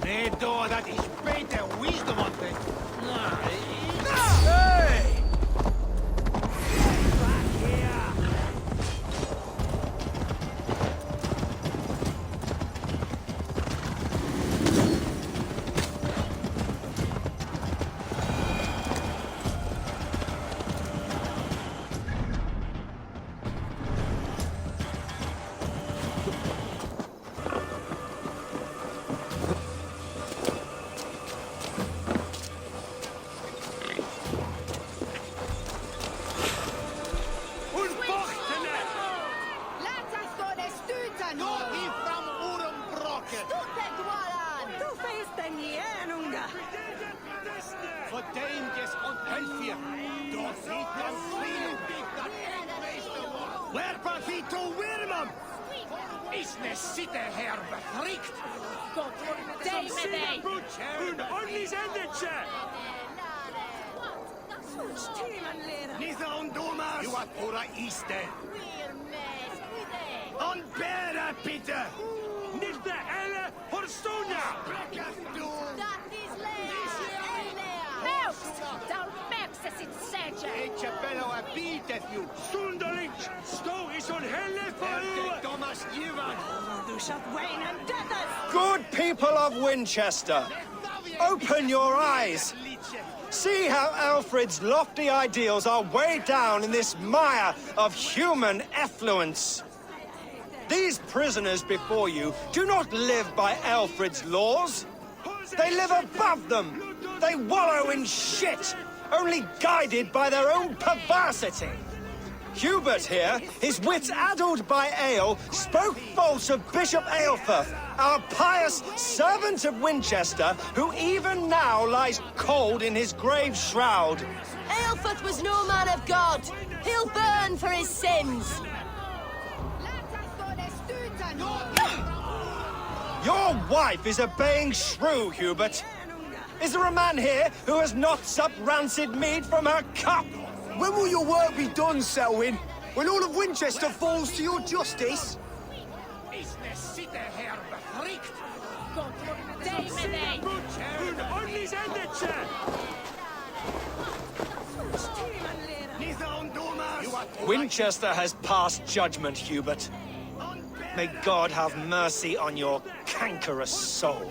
Nee, door, dat is beter wisdom on thing. Hey! Back here! Wherpa vi to Wirmam? Is ne sitte her befrikt? Dej med dig! Hun ordentligt endelse! Nitha on domas! You are pura iste. On bera, Peter! Nilta elle Horstona! Etje bello abitet you. Sunderling! Stå is on helle for you! Thomas Ivan! Good people of Winchester, open your eyes. See how Alfred's lofty ideals are weighed down in this mire of human effluence. These prisoners before you do not live by Alfred's laws. They live above them. They wallow in shit, only guided by their own perversity. Hubert here, his wits addled by ale, spoke false of Bishop Aelfirth, our pious servant of Winchester, who even now lies cold in his grave shroud. Aelfirth was no man of God. He'll burn for his sins. Your wife is obeying shrew, Hubert. Is there a man here who has not supped rancid mead from her cup? When will your work be done, Selwyn? When all of Winchester falls to your justice? Is ne sitte her befrikt? Dej med dig! Hun ordentligt endelse! Nitha on domas! Winchester has passed judgment, Hubert. May God have mercy on your cankerous soul.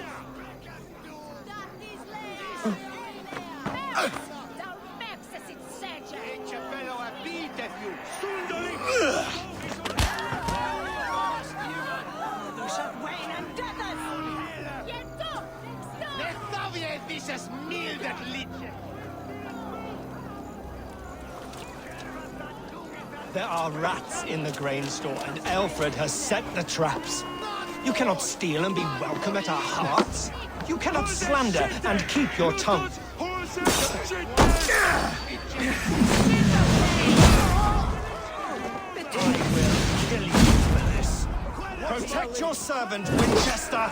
Etje bello abitet you. Sunderling! Ne thavie vises mildet litje! There are rats in the grain store, and Alfred has set the traps. You cannot steal and be welcome at our hearths. You cannot slander and keep your tongue. Kill you for this. Protect your servant, Winchester.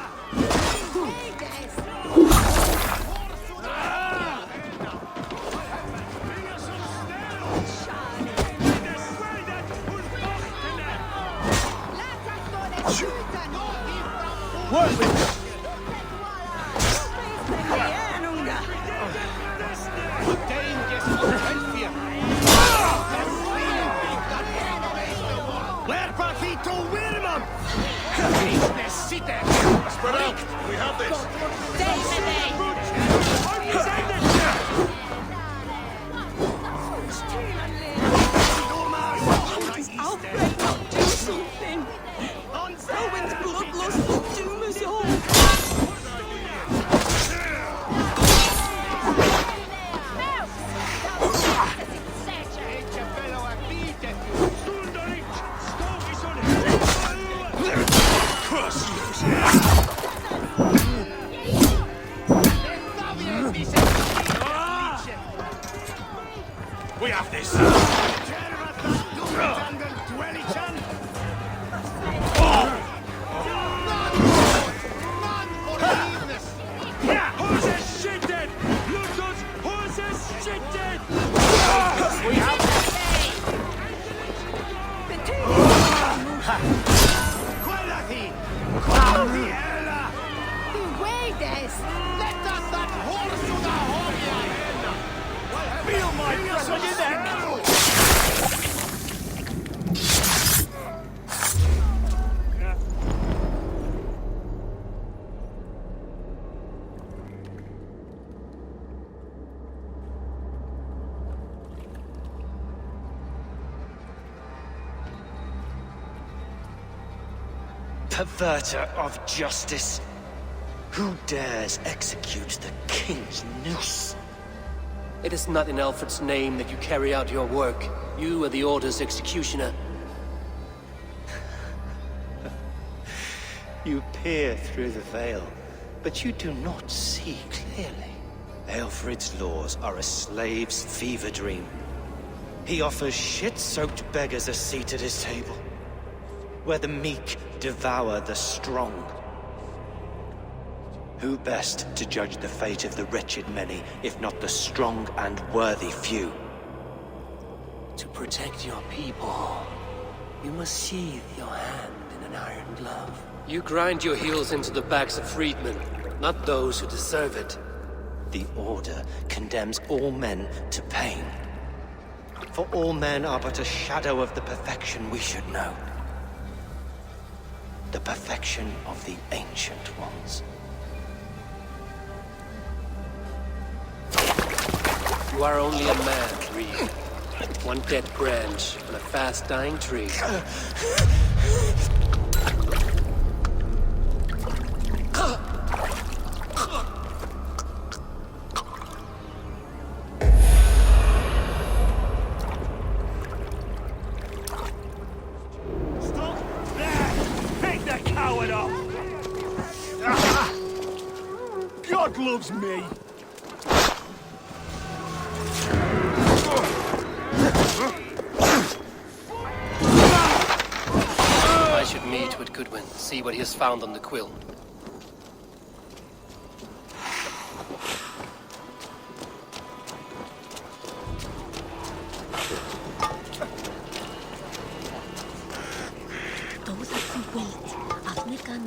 Work with me. Wherpa vi to Wirmam? Is ne sitte Spread out. We have this. Dej med dig! Ordentligt endelse! Alfred not do something? Selwyn's bloodlust will doom us all. Etje bello abitet you. Sunderling! Stå is on helle for you! Curse you. Ne thavie vises mildet litje. We have this! Horses shitted! Lutos! Horses shitted! We have Quella thi! Quella thi ella! Wait this! Let us that horse to the Horian! Feel my breath on your neck! Perverter of justice! Who dares execute the king's noose? It is not in Alfred's name that you carry out your work. You are the Order's executioner. You peer through the veil, but you do not see clearly. Alfred's laws are a slave's fever dream. He offers shit-soaked beggars a seat at his table, where the meek devour the strong. Who best to judge the fate of the wretched many, if not the strong and worthy few? To protect your people, you must sheathe your hand in an iron glove. You grind your heels into the backs of freedmen, not those who deserve it. The Order condemns all men to pain. For all men are but a shadow of the perfection we should know. The perfection of the Ancient Ones. You are only a man, Reed. One dead branch on a fast-dying tree. Stop there! Take that coward off! God loves me! I should meet with Goodwin, see what he has found on the quill. Those are the weight of the gun.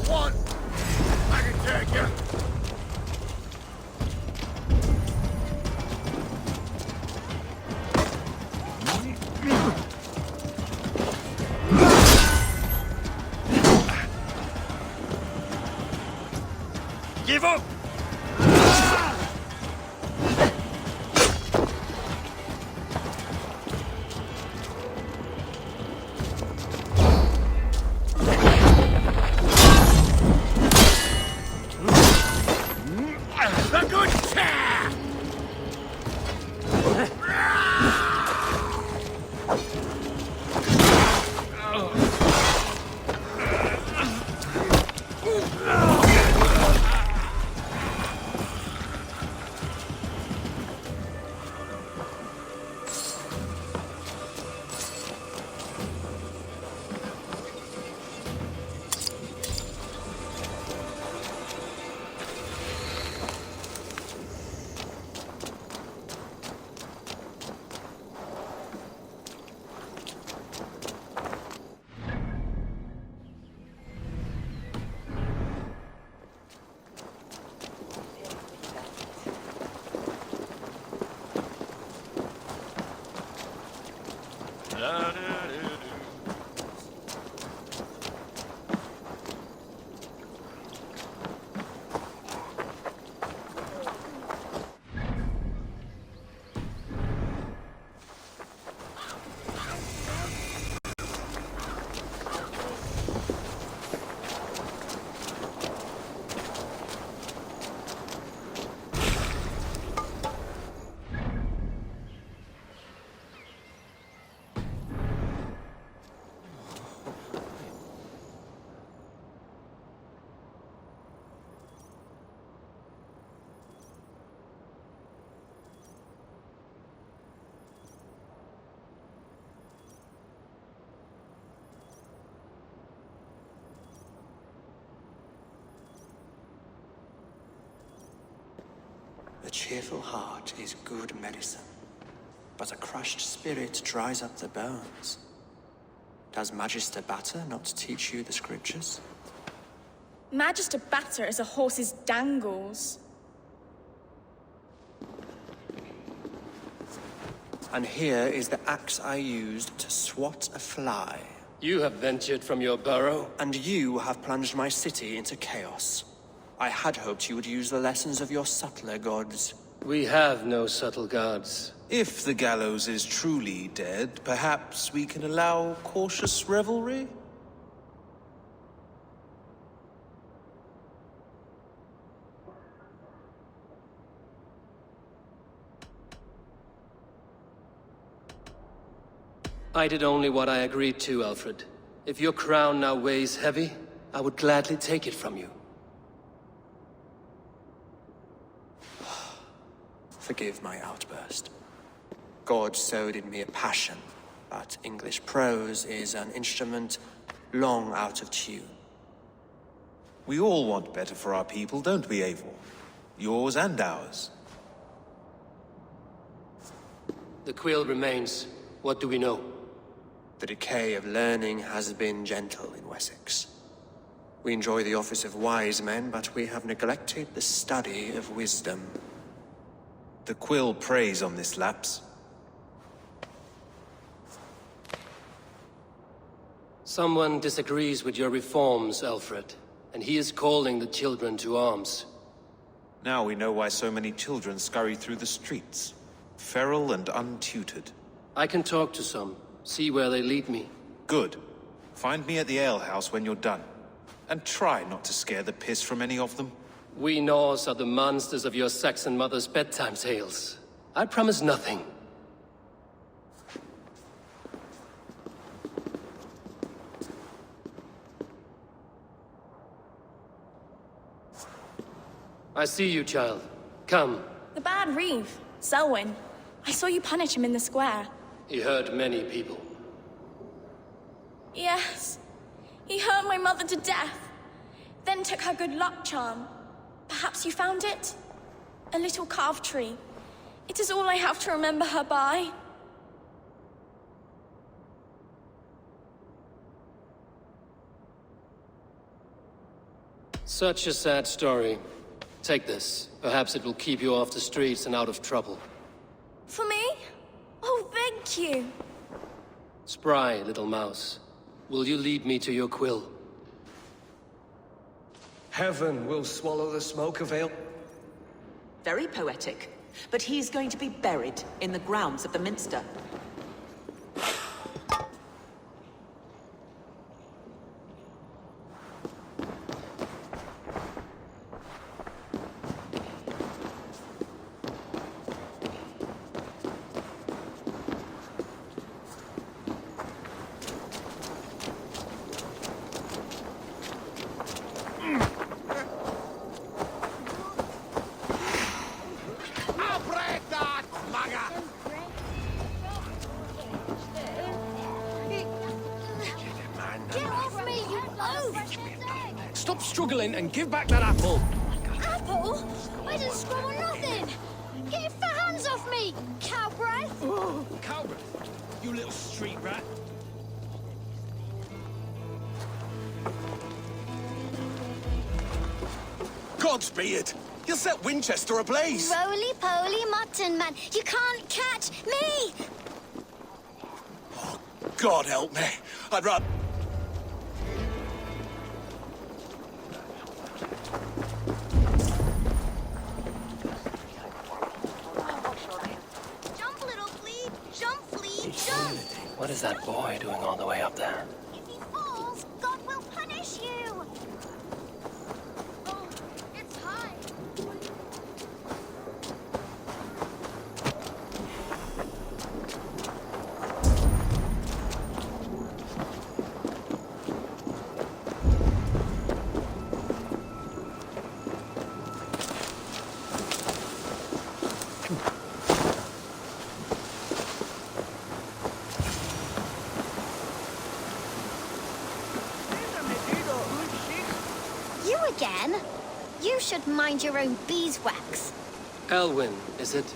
One! I can take you! Give up! The good chair! cheerful heart is good medicine, but a crushed spirit dries up the bones. Does Magister Batter not teach you the scriptures? Magister Batter is a horse's dangles. And here is the axe I used to swat a fly. You have ventured from your burrow. And you have plunged my city into chaos. I had hoped you would use the lessons of your subtler gods. We have no subtle gods. If the gallows is truly dead, perhaps we can allow cautious revelry? I did only what I agreed to, Alfred. If your crown now weighs heavy, I would gladly take it from you. Forgive my outburst. God sowed in me a passion, but English prose is an instrument long out of tune. We all want better for our people, don't we, Eivor? Yours and ours. The quill remains. What do we know? The decay of learning has been gentle in Wessex. We enjoy the office of wise men, but we have neglected the study of wisdom. The quill preys on this lapse. Someone disagrees with your reforms, Alfred, and he is calling the children to arms. Now we know why so many children scurry through the streets, feral and untutored. I can talk to some, see where they lead me. Good. Find me at the alehouse when you're done. And try not to scare the piss from any of them. We Norse are the monsters of your Saxon mother's bedtime tales. I promise nothing. I see you, child. Come. The bad Reeve, Selwyn. I saw you punish him in the square. He hurt many people. Yes. He hurt my mother to death. Then took her good luck charm. Perhaps you found it? A little carved tree. It is all I have to remember her by. Such a sad story. Take this. Perhaps it will keep you off the streets and out of trouble. For me? Oh, thank you. Spry, little mouse. Will you lead me to your quill? Heaven will swallow the smoke of ale. Very poetic. But he's going to be buried in the grounds of the Minster. Stop struggling and give back that apple. Apple? I didn't scrub on nothing. Get your hands off me, cow breath. Cow breath? You little street rat. Gods be it! You'll set Winchester ablaze! Roly-poly mutton man, you can't catch me! Oh, God help me. I'd rather... Jump, little flea! Jump, flea, jump! What is that boy doing all the way up there? If he falls, God will punish you! Oh, it's high. You again? You should mind your own beeswax. Elwyn, is it?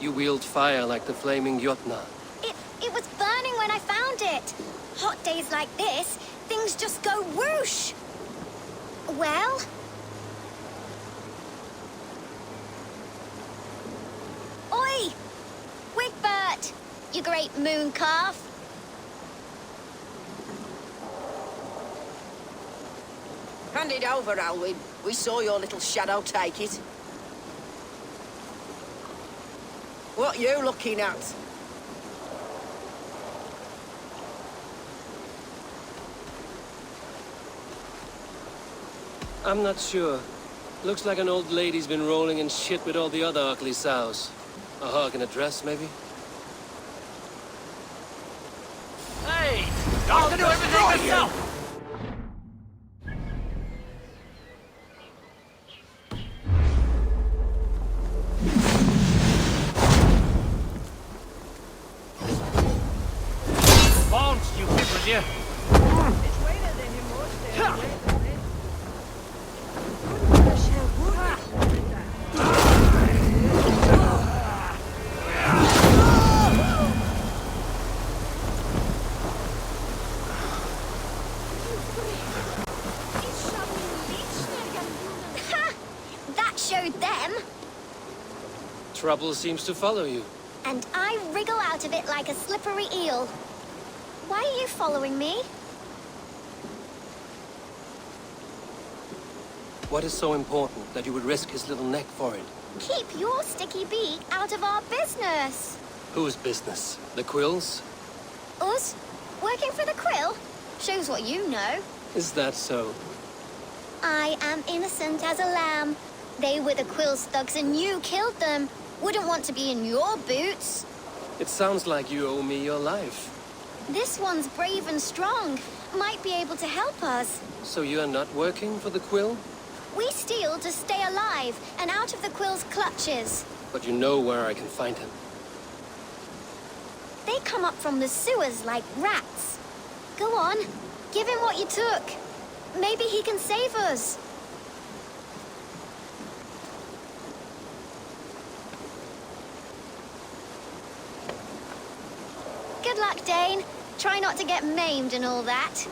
You wield fire like the flaming Jotnar. It was burning when I found it. Hot days like this, things just go whoosh. Well? Oi! Wigbert! You great moon calf. Hand it over, Alwyn. We saw your little shadow take it. What you looking at? I'm not sure. Looks like an old lady's been rolling in shit with all the other ugly sows. A hog in a dress, maybe? Hey! You have to do everything yourself! Bones, you people, you! Showed them. Trouble seems to follow you. And I wriggle out of it like a slippery eel. Why are you following me? What is so important that you would risk his little neck for it? Keep your sticky beak out of our business. Whose business? The Quill's? Us? Working for the Quill? Shows what you know. Is that so? I am innocent as a lamb. They were the Quill's thugs and you killed them. Wouldn't want to be in your boots. It sounds like you owe me your life. This one's brave and strong. Might be able to help us. So you're not working for the Quill? We steal to stay alive and out of the Quill's clutches. But you know where I can find him. They come up from the sewers like rats. Go on, give him what you took. Maybe he can save us. Good luck, Dane. Try not to get maimed and all that.